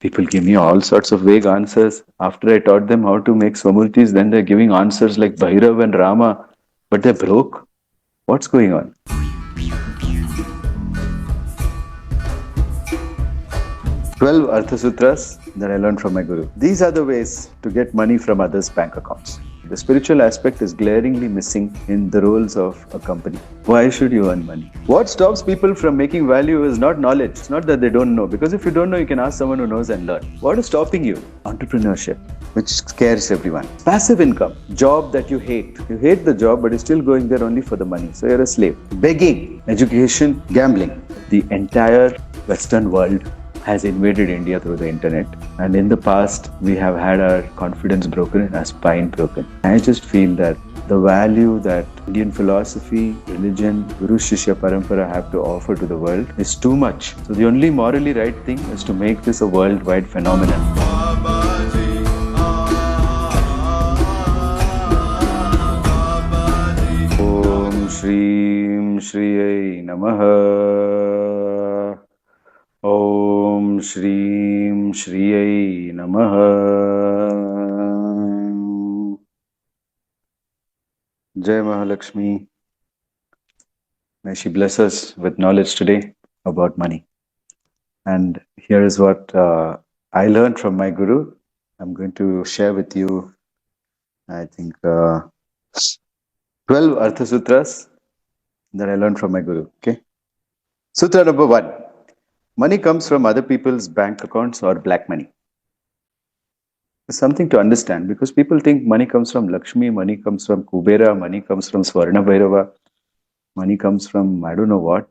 People give me all sorts of vague answers. After I taught them how to make Swamurtis, then they're giving answers like Bhairav and Rama, but they're broke. What's going on? 12 Artha Sutras that I learned from my Guru. These are the ways to get money from others' bank accounts. The spiritual aspect is glaringly missing in the roles of a company. Why should you earn money? What stops people from making value is not knowledge. It's not that they don't know. Because if you don't know, you can ask someone who knows and learn. What is stopping you? Entrepreneurship, which scares everyone. Passive income, job that you hate. You hate the job, but you're still going there only for the money. So you're a slave. Begging, education, gambling. The entire Western world has invaded India through the internet, and in the past we have had our confidence broken and our spine broken. I just feel that the value that Indian philosophy, religion, Guru Shishya Parampara have to offer to the world is too much. So the only morally right thing is to make this a worldwide phenomenon. Om Shreem Shriyai Namaha. Om Shreem Shriyai Namaha. Jai Mahalakshmi. May she bless us with knowledge today about money. And here is what I learned from my Guru. I'm going to share with you, I think, 12 Artha Sutras that I learned from my Guru. Okay. Sutra number 1. Money comes from other people's bank accounts or black money. It's something to understand, because people think money comes from Lakshmi, money comes from Kubera, money comes from Swarna Bhairava, money comes from I don't know what.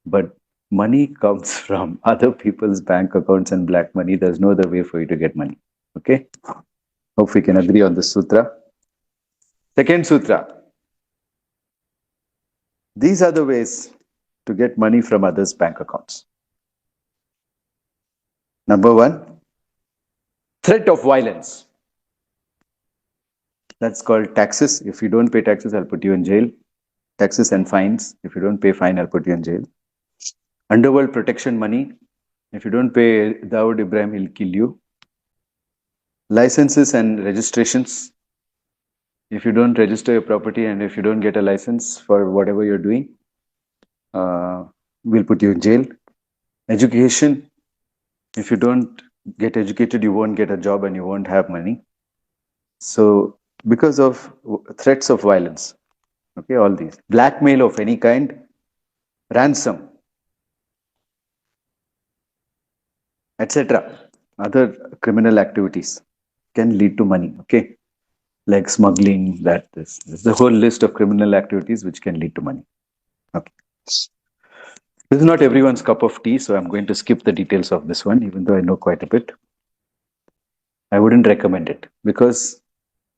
But money comes from other people's bank accounts and black money. There's no other way for you to get money. Okay? Hope we can agree on this sutra. Second sutra. These are the ways to get money from others' bank accounts. Number 1, threat of violence. That's called taxes. If you don't pay taxes, I'll put you in jail. Taxes and fines. If you don't pay fine, I'll put you in jail. Underworld protection money. If you don't pay Dawood Ibrahim, he'll kill you. Licenses and registrations. If you don't register your property and if you don't get a license for whatever you're doing, we'll put you in jail. Education. If you don't get educated, you won't get a job and you won't have money. So, because of threats of violence, okay, all these. Blackmail of any kind, ransom, etc. Other criminal activities can lead to money, okay? Like smuggling, this is the whole list of criminal activities which can lead to money. Okay. This is not everyone's cup of tea, so I'm going to skip the details of this one, even though I know quite a bit. I wouldn't recommend it, because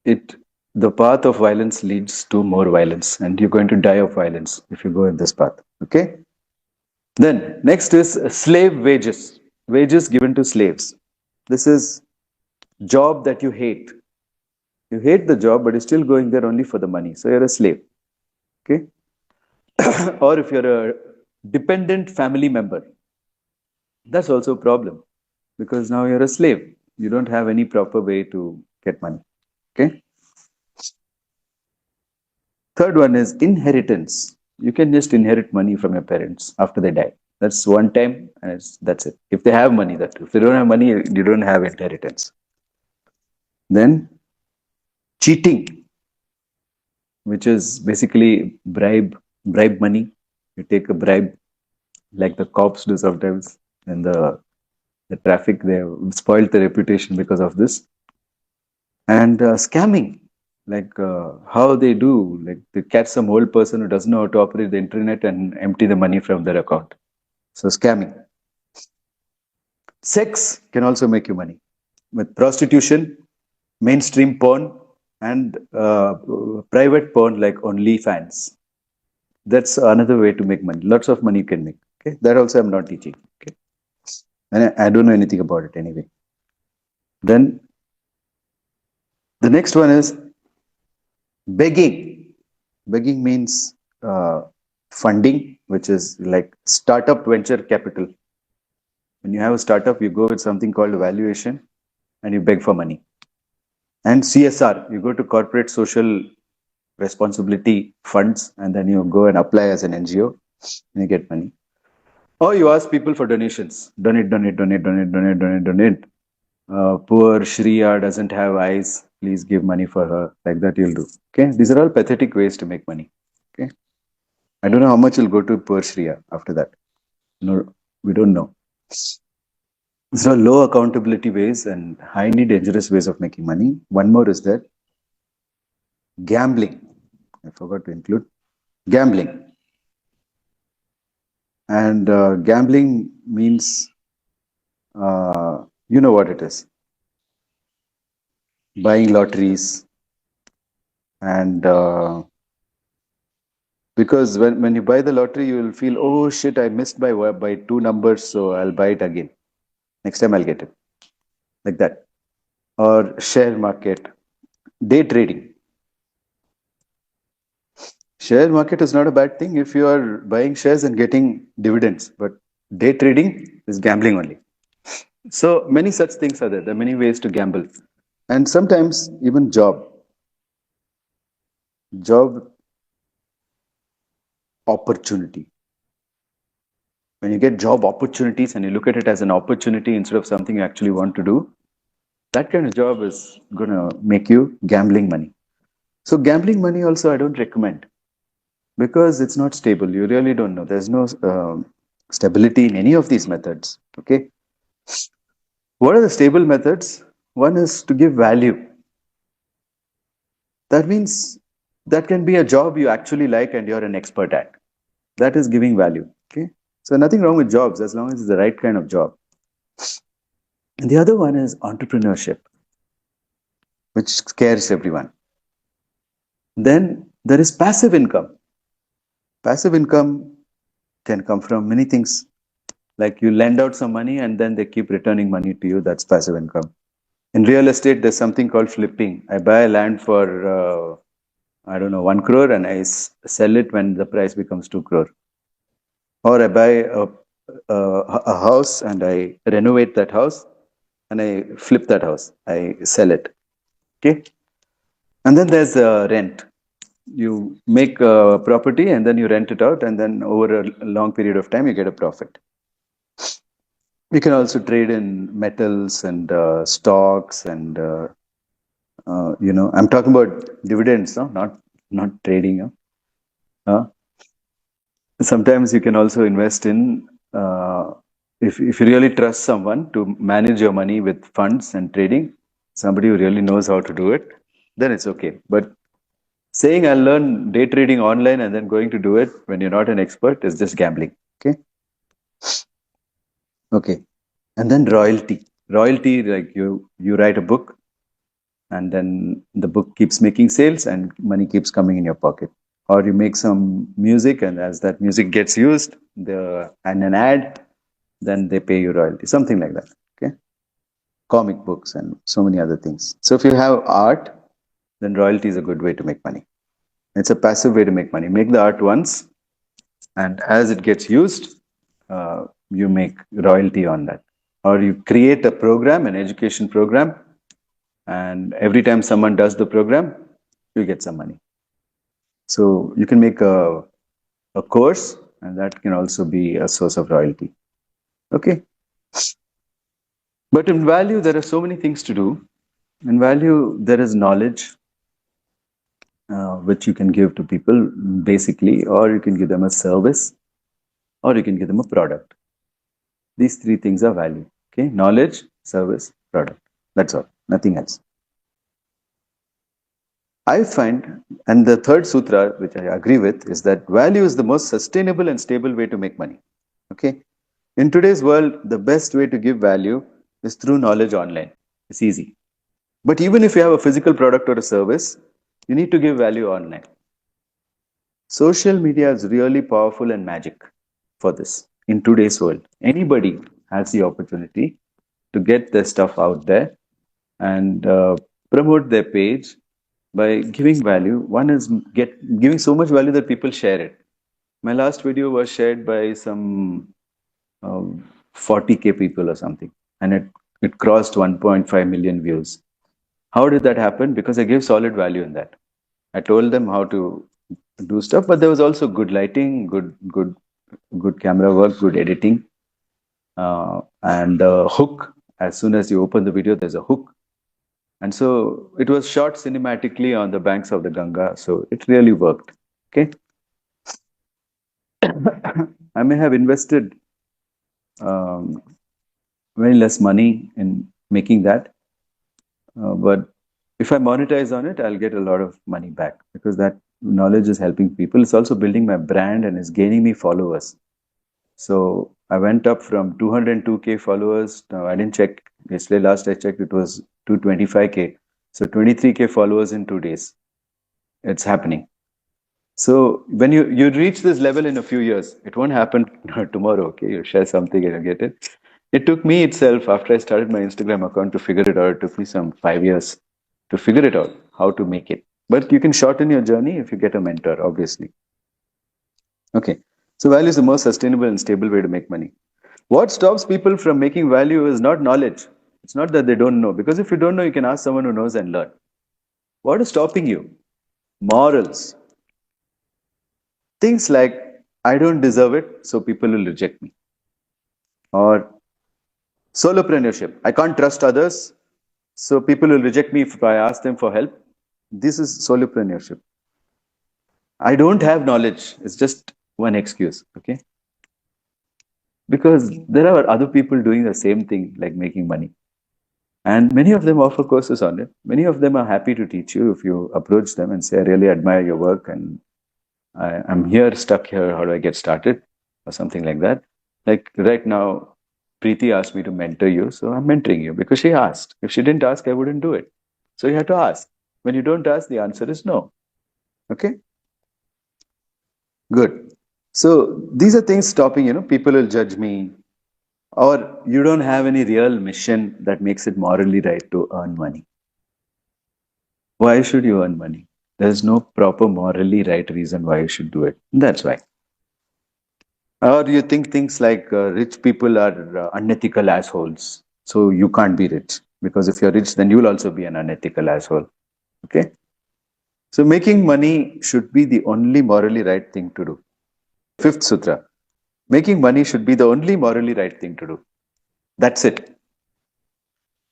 the path of violence leads to more violence, and you're going to die of violence if you go in this path. Okay? Then, next is slave wages. Wages given to slaves. This is job that you hate. You hate the job, but you're still going there only for the money. So you're a slave. Okay? Or if you're a dependent family member, that's also a problem, because now you're a slave. You don't have any proper way to get money. Okay? Third one is inheritance. You can just inherit money from your parents after they die. That's one time, and that's it. If they have money, that if they don't have money, you don't have inheritance. Then cheating, which is basically bribe money. You take a bribe, like the cops do sometimes, and the traffic, they have spoiled their reputation because of this. And scamming, like how they do, like they catch some old person who doesn't know how to operate the internet and empty the money from their account. So scamming. Sex can also make you money, with prostitution, mainstream porn, and private porn like OnlyFans. That's another way to make money. Lots of money you can make. Okay, that also I'm not teaching. Okay, and I don't know anything about it anyway. Then the next one is begging. Begging means funding, which is like startup venture capital. When you have a startup, you go with something called valuation and you beg for money. And CSR, you go to corporate social responsibility funds and then you go and apply as an NGO and you get money. Or you ask people for donations. Donate, donate, donate, donate, donate, donate, donate. Poor Shriya doesn't have eyes. Please give money for her. Like that you'll do. Okay. These are all pathetic ways to make money. Okay. I don't know how much will go to poor Shriya after that. No, we don't know. So low accountability ways and highly dangerous ways of making money. One more is that gambling. I forgot to include gambling. And gambling means, you know what it is. Buying lotteries. And because when you buy the lottery, you will feel, oh shit, I missed by 2 numbers, so I'll buy it again. Next time I'll get it. Like that. Or share market. Day trading. Share market is not a bad thing if you are buying shares and getting dividends, but day trading is gambling only. So many such things are there. There are many ways to gamble. And sometimes even job opportunity. When you get job opportunities and you look at it as an opportunity instead of something you actually want to do, that kind of job is going to make you gambling money. So gambling money also I don't recommend because it's not stable. You really don't know. There's no stability in any of these methods. Okay. What are the stable methods? One is to give value. That means that can be a job you actually like and you're an expert at. That is giving value. Okay. So nothing wrong with jobs as long as it's the right kind of job. And the other one is entrepreneurship, which scares everyone. Then there is passive income. Passive income can come from many things. Like you lend out some money and then they keep returning money to you. That's passive income. In real estate, there's something called flipping. I buy land for, I don't know, 1 crore and I sell it when the price becomes 2 crore. Or I buy a house and I renovate that house and I flip that house. I sell it. Okay. And then there's rent. You make a property and then you rent it out and then over a long period of time you get a profit. You can also trade in metals and stocks and I'm talking about dividends, no? Not trading. Sometimes you can also invest in if you really trust someone to manage your money with funds and trading, somebody who really knows how to do it, then it's okay. But saying I'll learn day trading online and then going to do it when you're not an expert is just gambling. Okay. Okay. And then royalty. Royalty, like you write a book and then the book keeps making sales and money keeps coming in your pocket. Or you make some music and as that music gets used, and an ad, then they pay you royalty. Something like that. Okay. Comic books and so many other things. So if you have art, then royalty is a good way to make money. It's a passive way to make money. Make the art once, and as it gets used, you make royalty on that. Or you create a program, an education program, and every time someone does the program, you get some money. So you can make a course, and that can also be a source of royalty. Okay. But in value, there are so many things to do. In value, there is knowledge, which you can give to people basically, or you can give them a service, or you can give them a product. These three things are value. Okay, knowledge, service, product. That's all. Nothing else. I find, and the third sutra, which I agree with, is that value is the most sustainable and stable way to make money. Okay. In today's world, the best way to give value is through knowledge online. It's easy. But even if you have a physical product or a service, you need to give value online. Social media is really powerful and magic for this in today's world. Anybody has the opportunity to get their stuff out there and promote their page by giving value. One is giving so much value that people share it. My last video was shared by some 40K people or something, and it crossed 1.5 million views. How did that happen? Because I gave solid value in that. I told them how to do stuff, but there was also good lighting, good camera work, good editing, and the hook. As soon as you open the video, there's a hook, and so it was shot cinematically on the banks of the Ganga. So it really worked. Okay, I may have invested um, very less money in making that, but if I monetize on it, I'll get a lot of money back because that knowledge is helping people. It's also building my brand and is gaining me followers. So I went up from 202K followers. Now I didn't check yesterday. Last I checked, it was 225K. So 23K followers in 2 days. It's happening. So when you reach this level in a few years, it won't happen tomorrow. Okay, you share something and you get it. It took me itself after I started my Instagram account to figure it out. It took me some 5 years to figure it out how to make it. But you can shorten your journey if you get a mentor, obviously. Okay. So value is the most sustainable and stable way to make money. What stops people from making value is not knowledge. It's not that they don't know. Because if you don't know, you can ask someone who knows and learn. What is stopping you? Morals. Things like, I don't deserve it, so people will reject me. Or solopreneurship. I can't trust others, so people will reject me if I ask them for help. This is solopreneurship. I don't have knowledge. It's just one excuse. Okay. Because there are other people doing the same thing, like making money. And many of them offer courses on it. Many of them are happy to teach you if you approach them and say, I really admire your work and I'm here, stuck here. How do I get started? Or something like that. Like right now, Preeti asked me to mentor you. So I'm mentoring you because she asked. If she didn't ask, I wouldn't do it. So you have to ask. When you don't ask, the answer is no. Okay? Good. So these are things stopping, people will judge me. Or you don't have any real mission that makes it morally right to earn money. Why should you earn money? There's no proper morally right reason why you should do it. That's why. Or you think things like rich people are unethical assholes. So you can't be rich. Because if you're rich, then you'll also be an unethical asshole. Okay? So making money should be the only morally right thing to do. Fifth sutra. Making money should be the only morally right thing to do. That's it.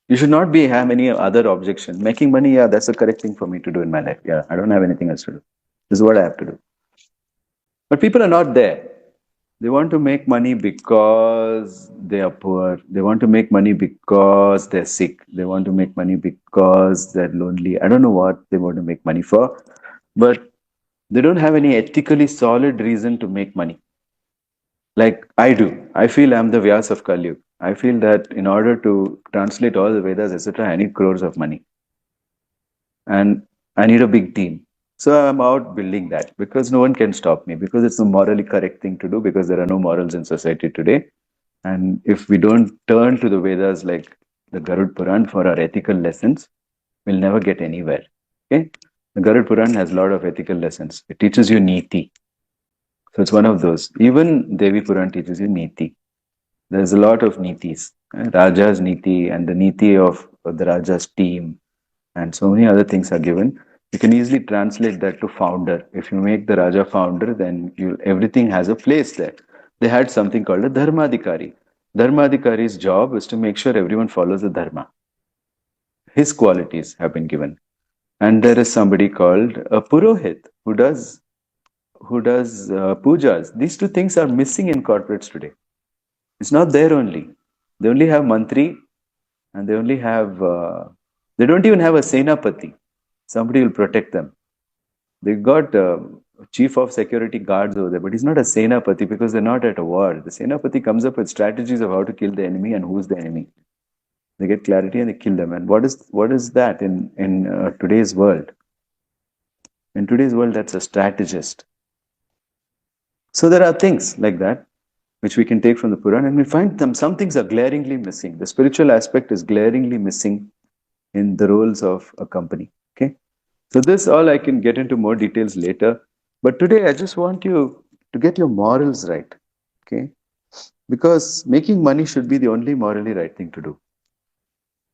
You should not have any other objection. Making money, yeah, that's the correct thing for me to do in my life. Yeah, I don't have anything else to do. This is what I have to do. But people are not there. They want to make money because they are poor. They want to make money because they're sick. They want to make money because they're lonely. I don't know what they want to make money for, but they don't have any ethically solid reason to make money. Like I do. I feel I'm the Vyas of Kali Yuga. I feel that in order to translate all the Vedas, etc., I need crores of money. And I need a big team. So I'm out building that because no one can stop me because it's a morally correct thing to do because there are no morals in society today. And if we don't turn to the Vedas like the Garud Puran for our ethical lessons, we'll never get anywhere. Okay? The Garud Puran has a lot of ethical lessons. It teaches you Niti. So it's one of those. Even Devi Puran teaches you Niti. There's a lot of Nitis. Raja's Niti and the Niti of the Raja's team and so many other things are given. You can easily translate that to founder. If you make the Raja founder, then everything has a place there. They had something called a Dharmadikari. Dharmadikari's job is to make sure everyone follows the Dharma. His qualities have been given. And there is somebody called a Purohit who does pujas. These two things are missing in corporates today. It's not there only. They only have mantri and they only have, they don't even have a senapati. Somebody will protect them. They got chief of security guards over there, but he's not a senapati because they're not at a war. The senapati comes up with strategies of how to kill the enemy and who's the enemy. They get clarity and they kill them. And what is that in today's world? In today's world, that's a strategist. So there are things like that which we can take from the Puran and we find some things are glaringly missing. The spiritual aspect is glaringly missing in the roles of a company. Okay. So this all I can get into more details later. But today I just want you to get your morals right. Okay. Because making money should be the only morally right thing to do.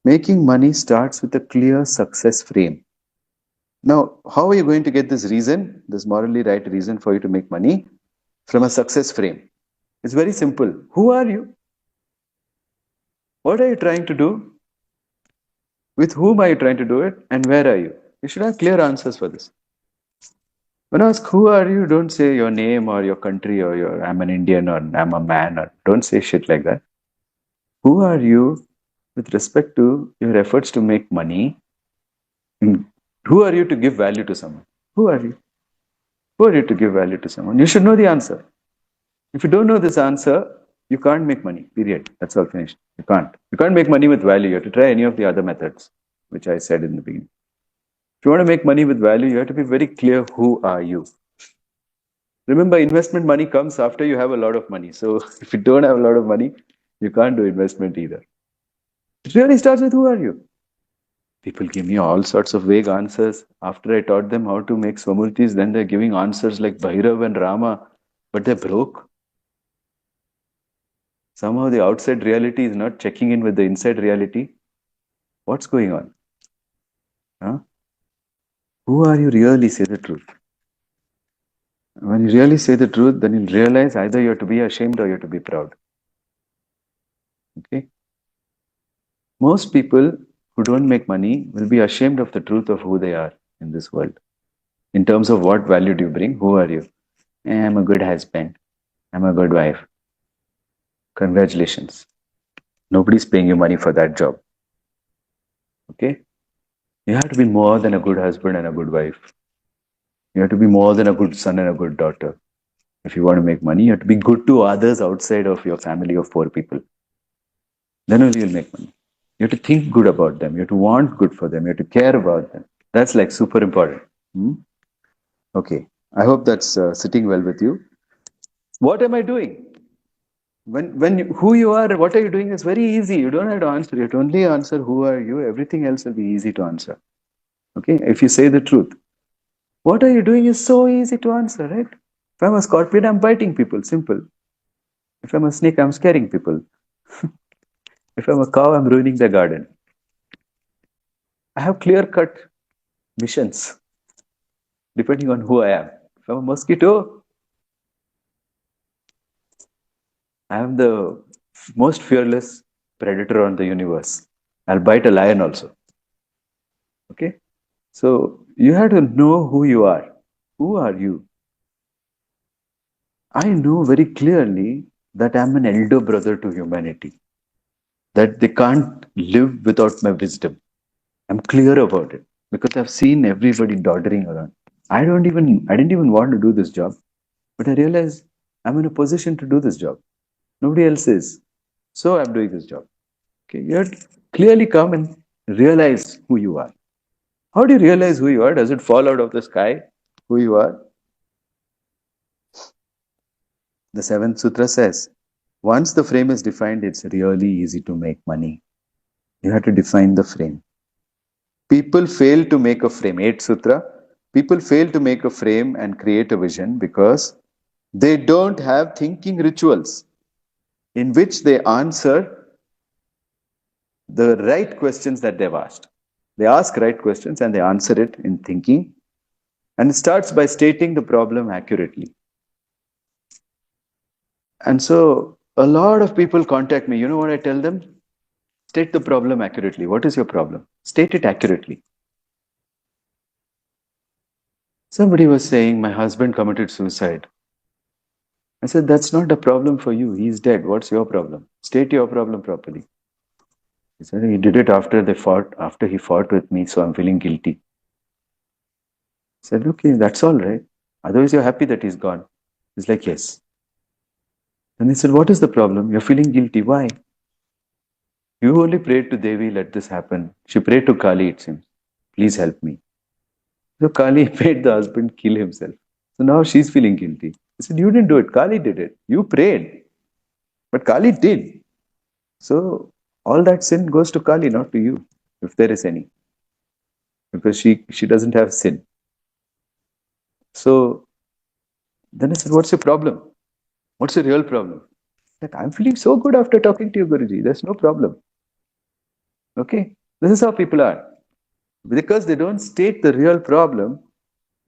Making money starts with a clear success frame. Now, how are you going to get this reason, this morally right reason for you to make money from a success frame? It's very simple. Who are you? What are you trying to do? With whom are you trying to do it? And where are you? You should have clear answers for this. When I ask who are you, don't say your name or your country or your I'm an Indian or I'm a man or don't say shit like that. Who are you with respect to your efforts to make money? And who are you to give value to someone? Who are you? Who are you to give value to someone? You should know the answer. If you don't know this answer, you can't make money. Period. That's all finished. You can't. You can't make money with value. You have to try any of the other methods, which I said in the beginning. If you want to make money with value, you have to be very clear who are you. Remember, investment money comes after you have a lot of money. So if you don't have a lot of money, you can't do investment either. It really starts with who are you? People give me all sorts of vague answers. After I taught them how to make Swamurtis, then they're giving answers like Bhairav and Rama, but they're broke. Somehow the outside reality is not checking in with the inside reality. What's going on? Huh? Who are you really? Say the truth. When you really say the truth, then you'll realize either you have to be ashamed or you have to be proud. Okay? Most people who don't make money will be ashamed of the truth of who they are in this world. In terms of what value do you bring? Who are you? I'm a good husband. I'm a good wife. Congratulations. Nobody's paying you money for that job. Okay? You have to be more than a good husband and a good wife. You have to be more than a good son and a good daughter. If you want to make money, you have to be good to others outside of your family of 4 people. Then only you'll make money. You have to think good about them. You have to want good for them. You have to care about them. That's like super important. Okay. I hope that's sitting well with you. What am I doing? Who you are, what are you doing is very easy. You don't have to answer. You have to only answer who are you. Everything else will be easy to answer. Okay? If you say the truth. What are you doing is so easy to answer, right? If I'm a scorpion, I'm biting people. Simple. If I'm a snake, I'm scaring people. If I'm a cow, I'm ruining the garden. I have clear-cut missions depending on who I am. If I'm a mosquito, I am the most fearless predator on the universe. I'll bite a lion also. Okay? So you have to know who you are. Who are you? I know very clearly that I'm an elder brother to humanity. That they can't live without my wisdom. I'm clear about it because I've seen everybody doddering around. I didn't even want to do this job, but I realized I'm in a position to do this job. Nobody else is. So I'm doing this job. Okay, you have to clearly come and realize who you are. How do you realize who you are? Does it fall out of the sky, who you are? The 7th Sutra says, once the frame is defined, it's really easy to make money. You have to define the frame. People fail to make a frame. 8th Sutra. People fail to make a frame and create a vision because they don't have thinking rituals in which they answer the right questions that they've asked. They ask right questions and they answer it in thinking. And it starts by stating the problem accurately. And so a lot of people contact me. You know what I tell them? State the problem accurately. What is your problem? State it accurately. Somebody was saying, my husband committed suicide. I said, that's not a problem for you. He's dead. What's your problem? State your problem properly. He said, he did it after he fought with me, so I'm feeling guilty. I said, okay, that's all right. Otherwise, you're happy that he's gone. He's like, yes. And he said, what is the problem? You're feeling guilty. Why? You only prayed to Devi, let this happen. She prayed to Kali, it seems. Please help me. So Kali made the husband kill himself. So now she's feeling guilty. I said, you didn't do it. Kali did it. You prayed. But Kali did. So all that sin goes to Kali, not to you, if there is any. Because she doesn't have sin. So then I said, what's your problem? What's your real problem? Like, I'm feeling so good after talking to you, Guruji. There's no problem. Okay? This is how people are. Because they don't state the real problem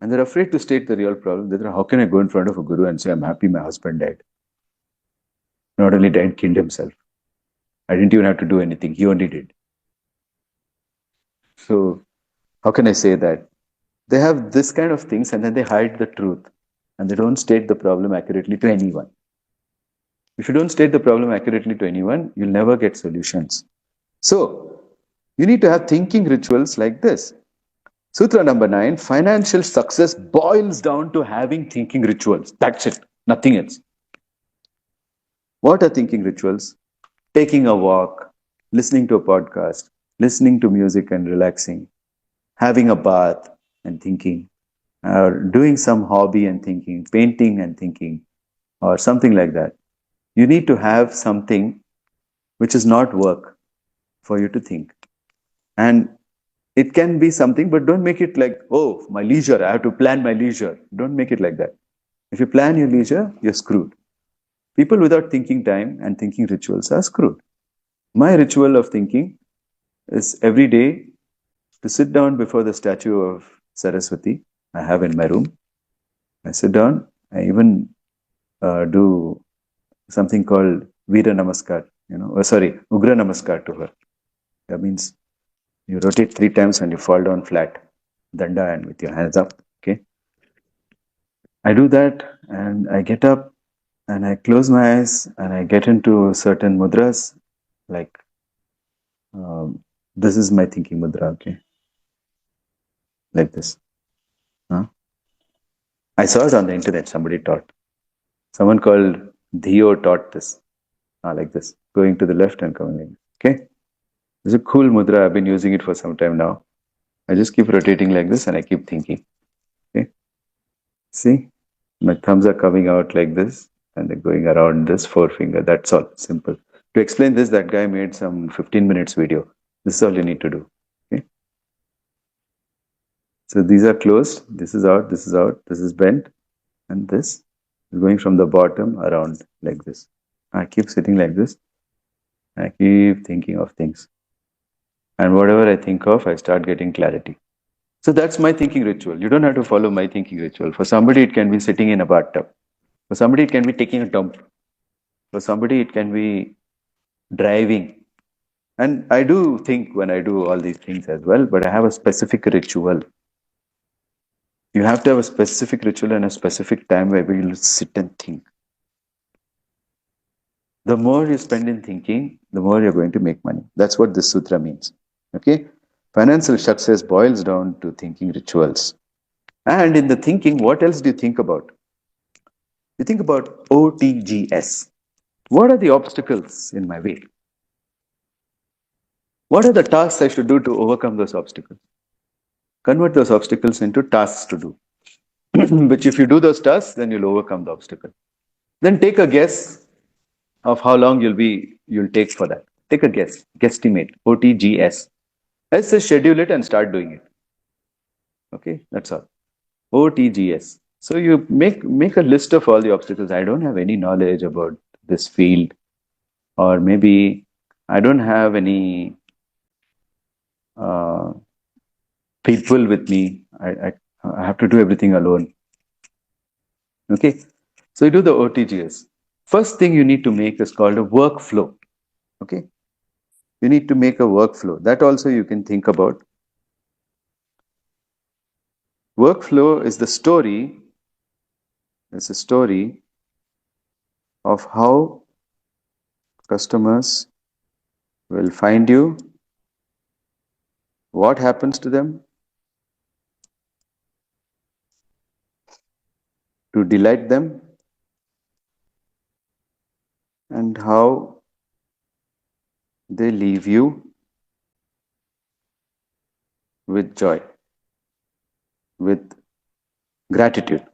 and they're afraid to state the real problem. They're, how can I go in front of a guru and say, I'm happy my husband died? Not only died, killed himself. I didn't even have to do anything. He only did. So, how can I say that? They have this kind of things and then they hide the truth and they don't state the problem accurately to anyone. If you don't state the problem accurately to anyone, you'll never get solutions. So, you need to have thinking rituals like this. Sutra number 9, financial success boils down to having thinking rituals. That's it, nothing else. What are thinking rituals? Taking a walk, listening to a podcast, listening to music and relaxing, having a bath and thinking, or doing some hobby and thinking, painting and thinking, or something like that. You need to have something which is not work for you to think. And it can be something, but don't make it like, oh, my leisure, I have to plan my leisure. Don't make it like that. If you plan your leisure, you're screwed. People without thinking time and thinking rituals are screwed. My ritual of thinking is every day to sit down before the statue of Saraswati I have in my room. I sit down. I even do something called Veera Namaskar, Ugra Namaskar to her. That means you rotate 3 times and you fall down flat, danda, and with your hands up. Okay. I do that and I get up and I close my eyes and I get into certain mudras, like this is my thinking mudra. Okay, like this. Huh? I saw it on the internet. Somebody taught. Someone called Dhio taught this. Like this, going to the left and coming in. Okay, it's a cool mudra. I've been using it for some time now. I just keep rotating like this and I keep thinking. Okay, see, my thumbs are coming out like this and they're going around this forefinger. That's all. Simple. To explain this, that guy made some 15 minutes video. This is all you need to do. Okay. So these are closed. This is out. This is out. This is bent. And this is going from the bottom around like this. I keep sitting like this. I keep thinking of things. And whatever I think of, I start getting clarity. So that's my thinking ritual. You don't have to follow my thinking ritual. For somebody, it can be sitting in a bathtub. For somebody, it can be taking a dump. For somebody, it can be driving. And I do think when I do all these things as well, but I have a specific ritual. You have to have a specific ritual and a specific time where you'll sit and think. The more you spend in thinking, the more you're going to make money. That's what this sutra means. Okay? Financial success boils down to thinking rituals. And in the thinking, what else do you think about? You think about OTGS. What are the obstacles in my way? What are the tasks I should do to overcome those obstacles? Convert those obstacles into tasks to do. Which if you do those tasks, then you'll overcome the obstacle. Then take a guess of how long you'll take for that. Take a guess, guesstimate, OTGS. Let's just schedule it and start doing it. Okay, that's all. OTGS. So you make a list of all the obstacles. I don't have any knowledge about this field, or maybe I don't have any people with me. I have to do everything alone. Okay, so you do the OTGS. First thing you need to make is called a workflow. Okay, you need to make a workflow. That also you can think about. Workflow is the story. It's a story of how customers will find you, what happens to them to delight them, and how they leave you with joy, with gratitude.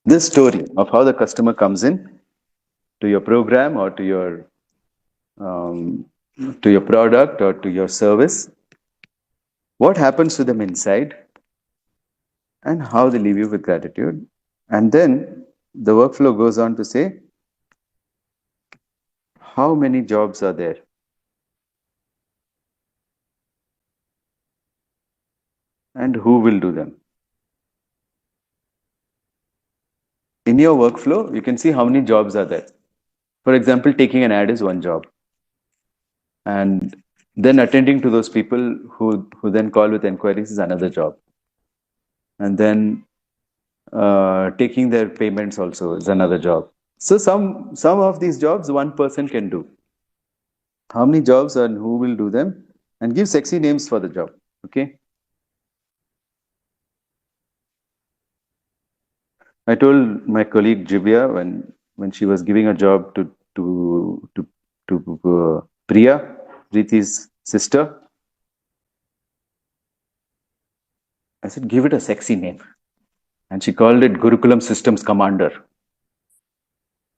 This story of how the customer comes in to your program or to your product or to your service, what happens to them inside, and how they leave you with gratitude. And then the workflow goes on to say, How many jobs are there? And who will do them? In your workflow, you can see how many jobs are there. For example, taking an ad is one job. And then attending to those people who then call with inquiries is another job. And then taking their payments also is another job. So some of these jobs one person can do. How many jobs and who will do them? And give sexy names for the job. Okay. I told my colleague Jivya when she was giving a job to Priya, Preeti's sister, I said give it a sexy name, and she called it Gurukulam Systems Commander.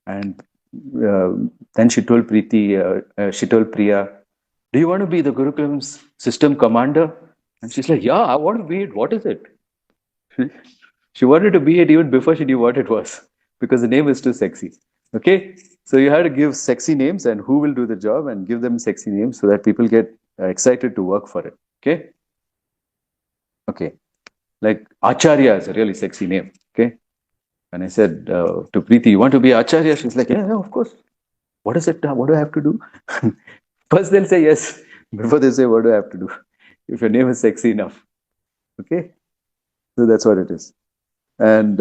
And then she told she told Priya, "Do you want to be the Gurukulam's system commander?" And she's like, "Yeah, I want to be it. What is it?" She wanted to be it even before she knew what it was because the name is too sexy. Okay, so you have to give sexy names and who will do the job and give them sexy names so that people get excited to work for it. Okay, okay, like Acharya is a really sexy name. Okay, and I said to Preeti, "You want to be Acharya?" She's like, "Yeah, yeah, of course. What is it? What do I have to do?" First, they'll say yes before they say, "What do I have to do?" If your name is sexy enough. Okay, so that's what it is. And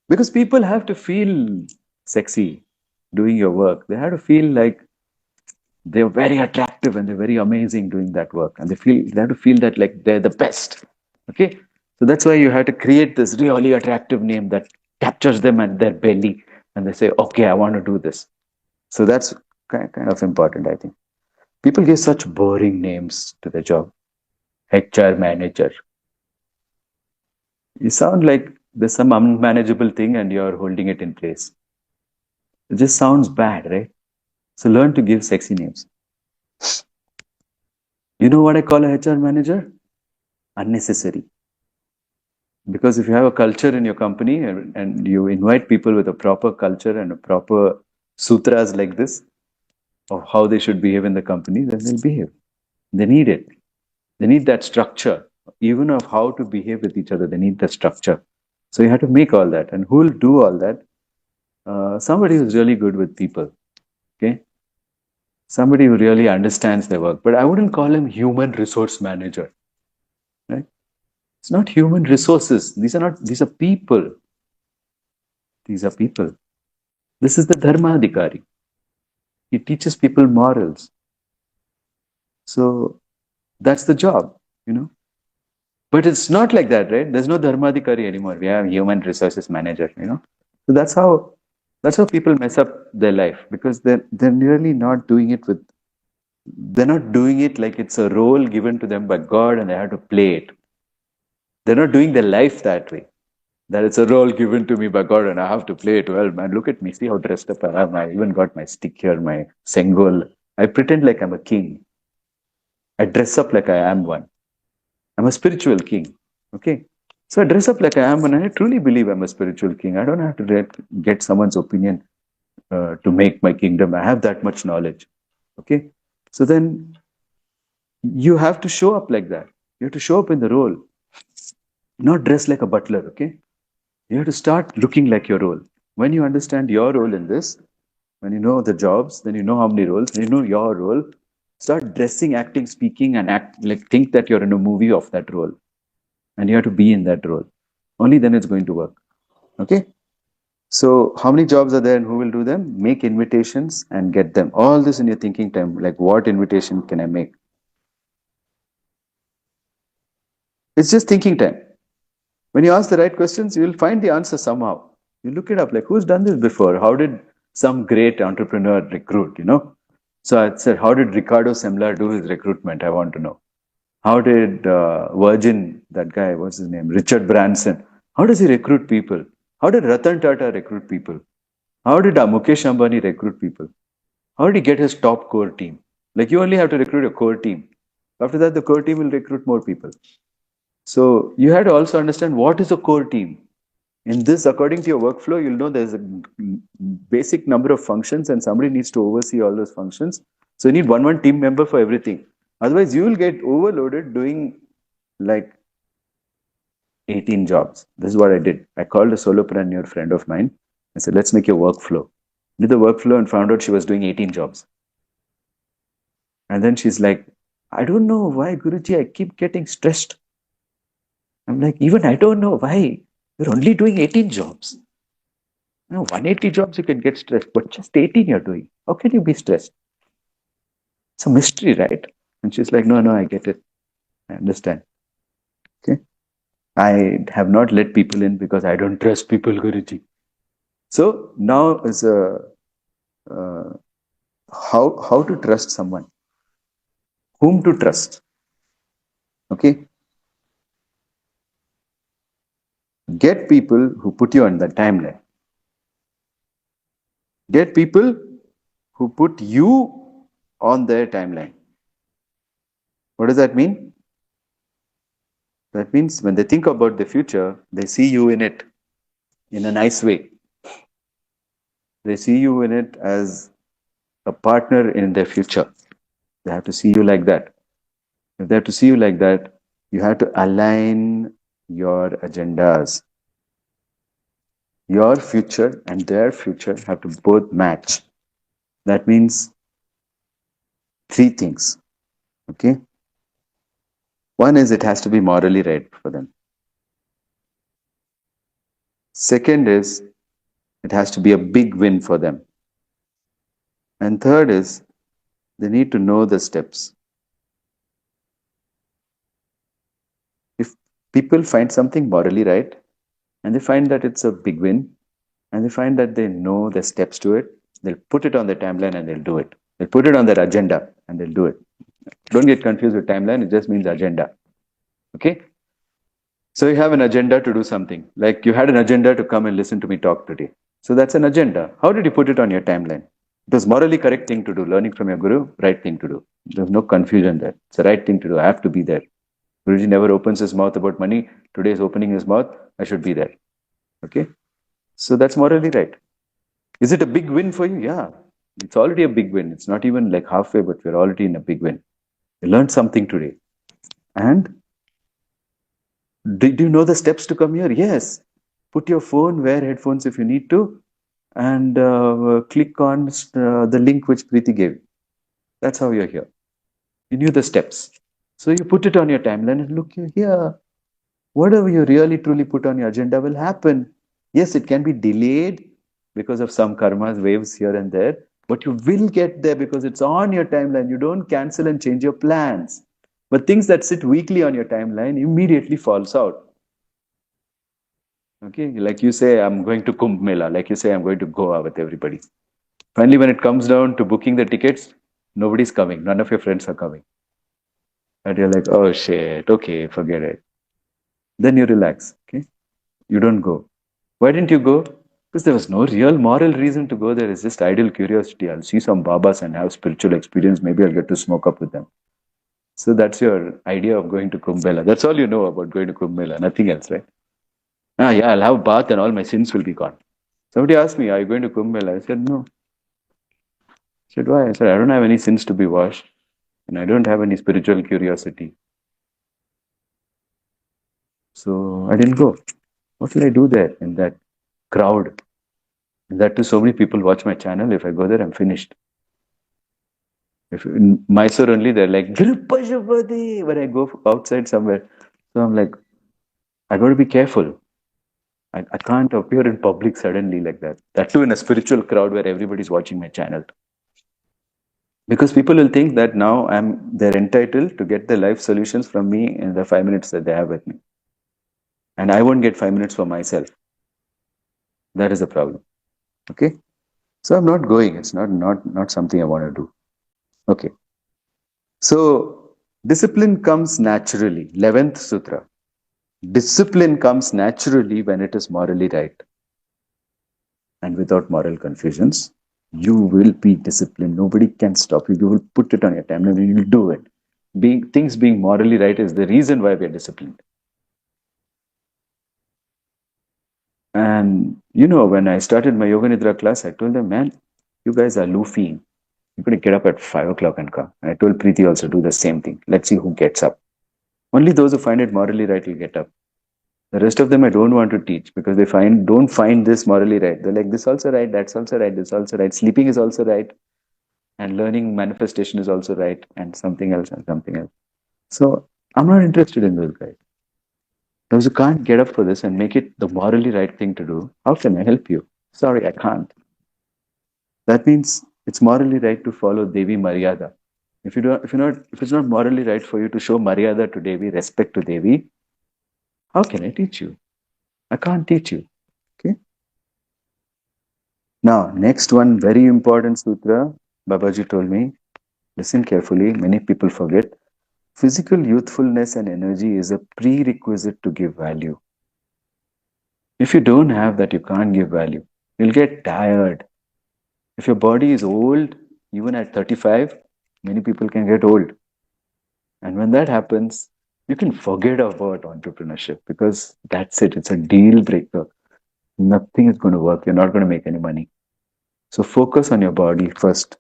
because people have to feel sexy doing your work, they have to feel like they're very attractive and they're very amazing doing that work, and they have to feel that like they're the best. Okay, so that's why you have to create this really attractive name that captures them at their belly, and they say, "Okay, I want to do this." So that's kind of important, I think. People give such boring names to their job. HR manager. You sound like there's some unmanageable thing and you're holding it in place. It just sounds bad, right? So learn to give sexy names. You know what I call a HR manager? Unnecessary. Because if you have a culture in your company and you invite people with a proper culture and a proper sutras like this of how they should behave in the company, then they'll behave. They need it. They need that structure. Even of how to behave with each other, they need the structure. So you have to make all that. And who will do all that? Somebody who's really good with people. Okay. Somebody who really understands their work. But I wouldn't call him human resource manager. Right? It's not human resources. These are people. These are people. This is the Dharmadhikari. He teaches people morals. So that's the job, you know. But it's not like that, right? There's no Dharmadhikari anymore. We have human resources manager, you know. So that's how people mess up their life because they're really not doing it with they're not doing it like it's a role given to them by God and they have to play it. They're not doing their life that way. That it's a role given to me by God and I have to play it well. Man, look at me. See how dressed up I am. I even got my stick here, my sengol. I pretend like I'm a king. I dress up like I am one. I'm a spiritual king. Okay. So I dress up like I am one and I truly believe I'm a spiritual king. I don't have to get someone's opinion to make my kingdom. I have that much knowledge. Okay. So then you have to show up like that. You have to show up in the role, not dress like a butler. Okay. You have to start looking like your role. When you understand your role in this, when you know the jobs, then you know how many roles, then you know your role. Start dressing, acting, speaking, and act like think that you're in a movie of that role. And you have to be in that role. Only then it's going to work. Okay. So how many jobs are there and who will do them? Make invitations and get them. All this in your thinking time. Like what invitation can I make? It's just thinking time. When you ask the right questions, you will find the answer somehow. You look it up, like who's done this before? How did some great entrepreneur recruit, you know? So I said, how did Ricardo Semler do his recruitment? I want to know. How did Virgin, that guy, what's his name? Richard Branson. How does he recruit people? How did Ratan Tata recruit people? How did Mukesh Ambani recruit people? How did he get his top core team? Like you only have to recruit a core team. After that, the core team will recruit more people. So you have to also understand what is a core team. In this, according to your workflow, you'll know there's a basic number of functions and somebody needs to oversee all those functions. So you need one team member for everything. Otherwise, you will get overloaded doing like 18 jobs. This is what I did. I called a solopreneur friend of mine. I said, let's make a workflow. Did the workflow and found out she was doing 18 jobs. And then she's like, I don't know why, Guruji, I keep getting stressed. I'm like, even I don't know why. You're only doing 18 jobs. No, 180 jobs you can get stressed, but just 18 you're doing. How can you be stressed? It's a mystery, right? And she's like, no, I get it. I understand. Okay. I have not let people in because I don't trust people, Guruji. So now is a how to trust someone, whom to trust. Okay, get people who put you on the timeline. Get people who put you on their timeline. What does that mean? That means when they think about the future, they see you in it in a nice way. They see you in it as a partner in their future. They have to see you like that. If they have to see you like that, you have to align your agendas. Your future and their future have to both match. That means three things. Okay. One is it has to be morally right for them. Second is it has to be a big win for them. And third is they need to know the steps. If people find something morally right and they find that it's a big win and they find that they know the steps to it, they'll put it on their timeline and they'll do it. They'll put it on their agenda and they'll do it. Don't get confused with timeline, it just means agenda. Okay? So you have an agenda to do something. Like you had an agenda to come and listen to me talk today. So that's an agenda. How did you put it on your timeline? It was morally correct thing to do. Learning from your guru, right thing to do. There's no confusion there. It's the right thing to do. I have to be there. Guruji never opens his mouth about money. Today is opening his mouth. I should be there. Okay? So that's morally right. Is it a big win for you? Yeah. It's already a big win. It's not even like halfway, but we're already in a big win. You learned something today. And did you know the steps to come here? Yes. Put your phone, wear headphones if you need to, and click on the link which Preeti gave. That's how you're here. You knew the steps. So you put it on your timeline and look here. Whatever you really truly put on your agenda will happen. Yes, it can be delayed because of some karmas, waves here and there, but you will get there because it's on your timeline. You don't cancel and change your plans. But things that sit weakly on your timeline immediately falls out. Okay, like you say, I'm going to Kumbh Mela. Like you say, I'm going to Goa with everybody. Finally, when it comes down to booking the tickets, nobody's coming. None of your friends are coming. And you're like, oh shit, okay, forget it. Then you relax. Okay, you don't go. Why didn't you go? Because there was no real moral reason to go there. It's just idle curiosity. I'll see some Babas and have spiritual experience. Maybe I'll get to smoke up with them. So that's your idea of going to Kumbh Mela. That's all you know about going to Kumbh Mela. Nothing else, right? Ah, yeah, I'll have a bath and all my sins will be gone. Somebody asked me, are you going to Kumbh Mela? I said, no. I said, why? I said, I don't have any sins to be washed and I don't have any spiritual curiosity. So I didn't go. What will I do there in that crowd? And that too, so many people watch my channel. If I go there, I'm finished. If in Mysore only, they're like, Pashupati, when I go outside somewhere. So I'm like, I got to be careful. I can't appear in public suddenly like that. That too in a spiritual crowd where everybody's watching my channel. Because people will think that now they're entitled to get the life solutions from me in the 5 minutes that they have with me. And I won't get 5 minutes for myself. That is the problem. Okay? So I'm not going. It's not something I want to do. Okay. So discipline comes naturally. 11th Sutra. Discipline comes naturally when it is morally right. And without moral confusions, you will be disciplined. Nobody can stop you. You will put it on your timeline and you will do it. Things being morally right is the reason why we are disciplined. And when I started my Yoga Nidra class, I told them, man, you guys are loofy. You're going to get up at 5 o'clock and come. And I told Preeti also, do the same thing. Let's see who gets up. Only those who find it morally right will get up. The rest of them I don't want to teach because they don't find this morally right. They're like, this also right, that's also right, this also right. Sleeping is also right. And learning manifestation is also right. And something else and something else. So I'm not interested in those guys. Those who can't get up for this and make it the morally right thing to do, how can I help you? Sorry, I can't. That means it's morally right to follow Devi Maryada. If it's not morally right for you to show Maryada to Devi, respect to Devi, how can I teach you? I can't teach you. Okay. Now, next one, very important sutra, Babaji told me. Listen carefully. Many people forget. Physical youthfulness and energy is a prerequisite to give value. If you don't have that, you can't give value. You'll get tired. If your body is old, even at 35, many people can get old. And when that happens, you can forget about entrepreneurship because that's it. It's a deal breaker. Nothing is going to work. You're not going to make any money. So focus on your body first.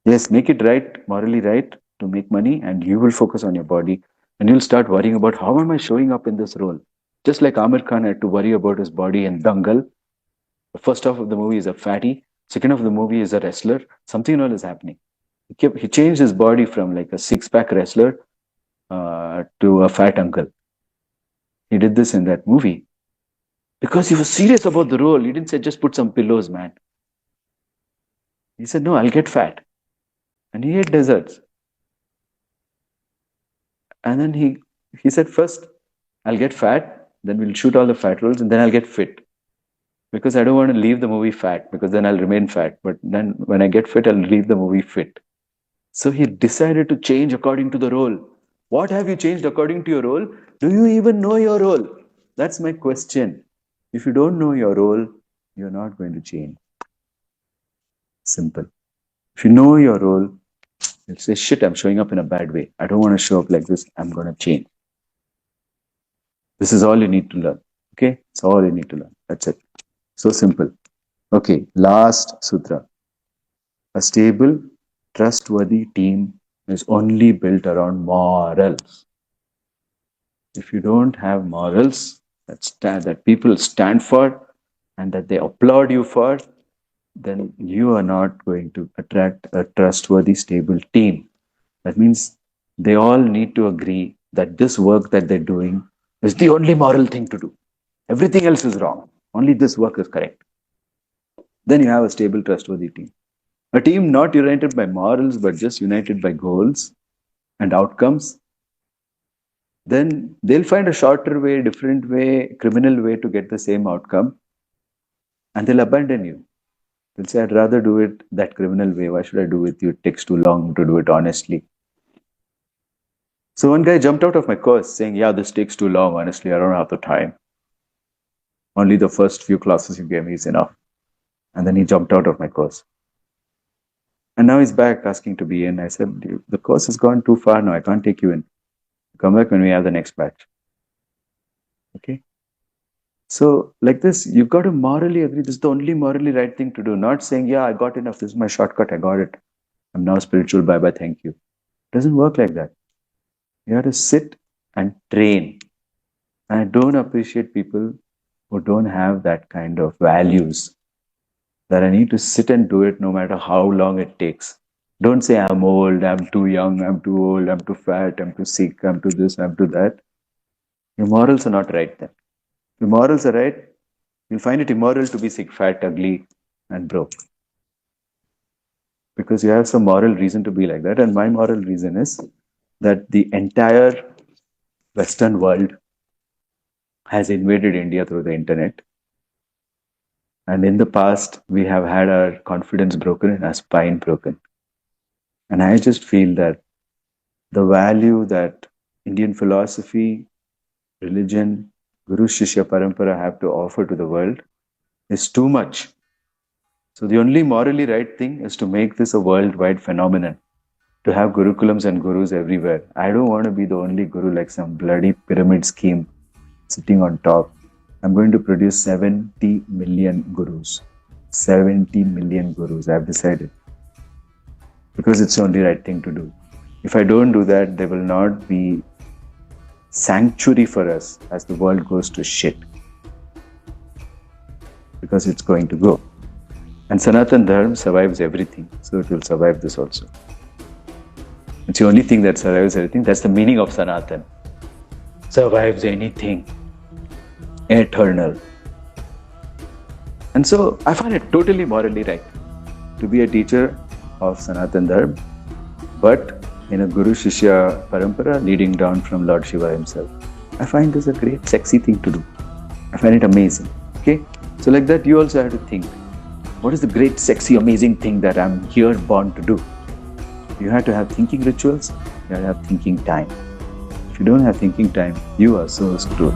Yes, make it right, morally right to make money, and you will focus on your body. And you'll start worrying about how am I showing up in this role? Just like Amir Khan had to worry about his body in Dangal. The first half of the movie is a fatty. Second half of the movie is a wrestler. Something else is happening. He changed his body from like a six-pack wrestler to a fat uncle. He did this in that movie because he was serious about the role. He didn't say just put some pillows, man. He said, no, I'll get fat. And he ate desserts. And then he said, first, I'll get fat, then we'll shoot all the fat roles, and then I'll get fit. Because I don't want to leave the movie fat, because then I'll remain fat. But then when I get fit, I'll leave the movie fit. So he decided to change according to the role. What have you changed according to your role? Do you even know your role? That's my question. If you don't know your role, you're not going to change. Simple. If you know your role, you'll say, shit, I'm showing up in a bad way. I don't want to show up like this. I'm going to change. This is all you need to learn. Okay? It's all you need to learn. That's it. So simple. Okay, last sutra. A stable, trustworthy team is only built around morals. If you don't have morals that people stand for and that they applaud you for, then you are not going to attract a trustworthy, stable team. That means they all need to agree that this work that they're doing is the only moral thing to do. Everything else is wrong. Only this work is correct. Then you have a stable, trustworthy team. A team not united by morals, but just united by goals and outcomes. Then they'll find a shorter way, different way, criminal way to get the same outcome. And they'll abandon you. They'll say, I'd rather do it that criminal way. Why should I do it? It takes too long to do it honestly. So one guy jumped out of my course saying, yeah, this takes too long. Honestly, I don't have the time. Only the first few classes you gave me is enough. And then he jumped out of my course. And now he's back asking to be in. I said, the course has gone too far now. I can't take you in. Come back when we have the next batch. Okay? So like this, you've got to morally agree. This is the only morally right thing to do. Not saying, yeah, I got enough. This is my shortcut. I got it. I'm now spiritual. Bye-bye. Thank you. It doesn't work like that. You have to sit and train. And I don't appreciate people who don't have that kind of values. That I need to sit and do it no matter how long it takes. Don't say I'm old, I'm too young, I'm too old, I'm too fat, I'm too sick, I'm too this, I'm too that. Your morals are not right then. If your morals are right, you'll find it immoral to be sick, fat, ugly, and broke. Because you have some moral reason to be like that. And my moral reason is that the entire Western world has invaded India through the internet. And in the past, we have had our confidence broken and our spine broken. And I just feel that the value that Indian philosophy, religion, Guru Shishya Parampara have to offer to the world is too much. So the only morally right thing is to make this a worldwide phenomenon, to have Gurukulams and Gurus everywhere. I don't want to be the only Guru like some bloody pyramid scheme sitting on top. I'm going to produce 70 million gurus. 70 million gurus, I've decided. Because it's the only right thing to do. If I don't do that, there will not be sanctuary for us as the world goes to shit. Because it's going to go. And Sanatan Dharma survives everything, so it will survive this also. It's the only thing that survives everything. That's the meaning of Sanatan. Survives anything. Eternal. And so I find it totally morally right to be a teacher of Sanatan Dharma, but in a Guru Shishya Parampara leading down from Lord Shiva himself. I find this a great sexy thing to do. I find it amazing. Okay? So like that you also have to think, what is the great sexy amazing thing that I'm here born to do? You have to have thinking rituals, you have to have thinking time. If you don't have thinking time, you are so screwed.